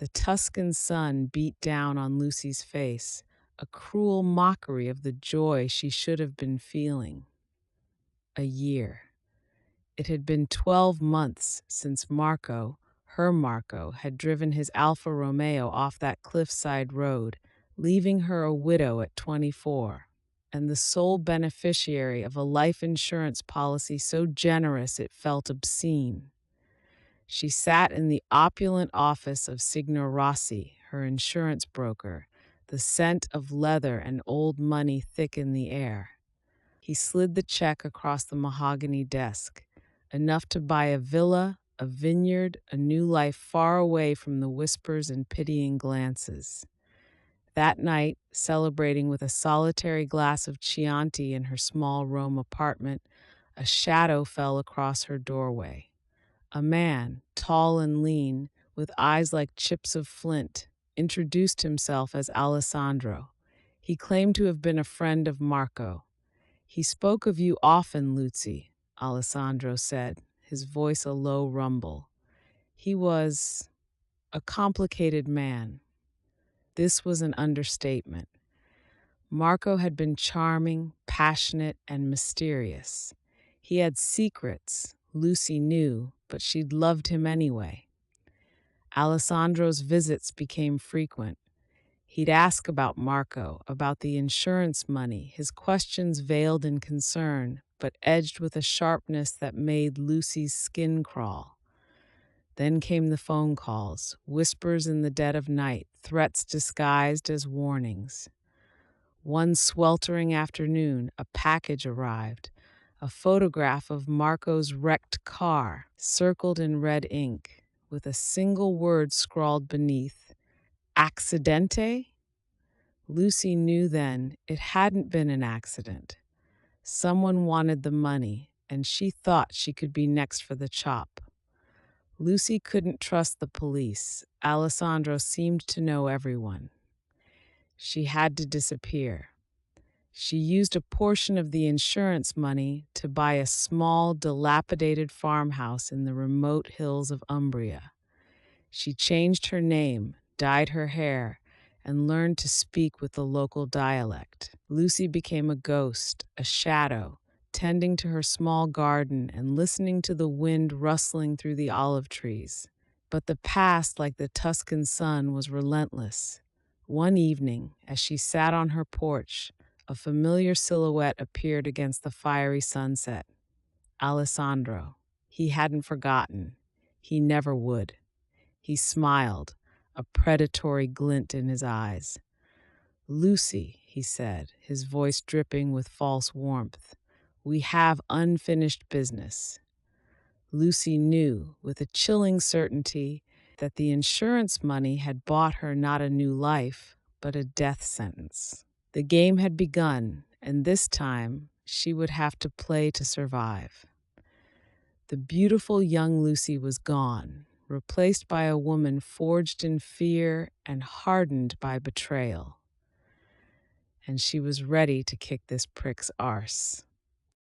The Tuscan sun beat down on Lucy's face, a cruel mockery of the joy she should have been feeling. A year. It had been 12 months since Marco, her Marco, had driven his Alfa Romeo off that cliffside road, leaving her a widow at 24, and the sole beneficiary of a life insurance policy so generous it felt obscene. She sat in the opulent office of Signor Rossi, her insurance broker, the scent of leather and old money thick in the air. He slid the check across the mahogany desk, enough to buy a villa, a vineyard, a new life far away from the whispers and pitying glances. That night, celebrating with a solitary glass of Chianti in her small Rome apartment, a shadow fell across her doorway. A man, tall and lean, with eyes like chips of flint, introduced himself as Alessandro. He claimed to have been a friend of Marco. "He spoke of you often, Lucy," Alessandro said, his voice a low rumble. "He was a complicated man." This was an understatement. Marco had been charming, passionate, and mysterious. He had secrets, Lucy knew, but she'd loved him anyway. Alessandro's visits became frequent. He'd ask about Marco, about the insurance money, his questions veiled in concern, but edged with a sharpness that made Lucy's skin crawl. Then came the phone calls, whispers in the dead of night, threats disguised as warnings. One sweltering afternoon, a package arrived, a photograph of Marco's wrecked car, circled in red ink, with a single word scrawled beneath, "Accidente?" Lucy knew then it hadn't been an accident. Someone wanted the money, and she thought she could be next for the chop. Lucy couldn't trust the police. Alessandro seemed to know everyone. She had to disappear. She used a portion of the insurance money to buy a small, dilapidated farmhouse in the remote hills of Umbria. She changed her name, dyed her hair, and learned to speak with the local dialect. Lucy became a ghost, a shadow, tending to her small garden and listening to the wind rustling through the olive trees. But the past, like the Tuscan sun, was relentless. One evening, as she sat on her porch, a familiar silhouette appeared against the fiery sunset. Alessandro. He hadn't forgotten. He never would. He smiled, a predatory glint in his eyes. "Lucy," he said, his voice dripping with false warmth, "we have unfinished business." Lucy knew, with a chilling certainty, that the insurance money had bought her not a new life, but a death sentence. The game had begun, and this time she would have to play to survive. The beautiful young Lucy was gone, replaced by a woman forged in fear and hardened by betrayal. And she was ready to kick this prick's arse.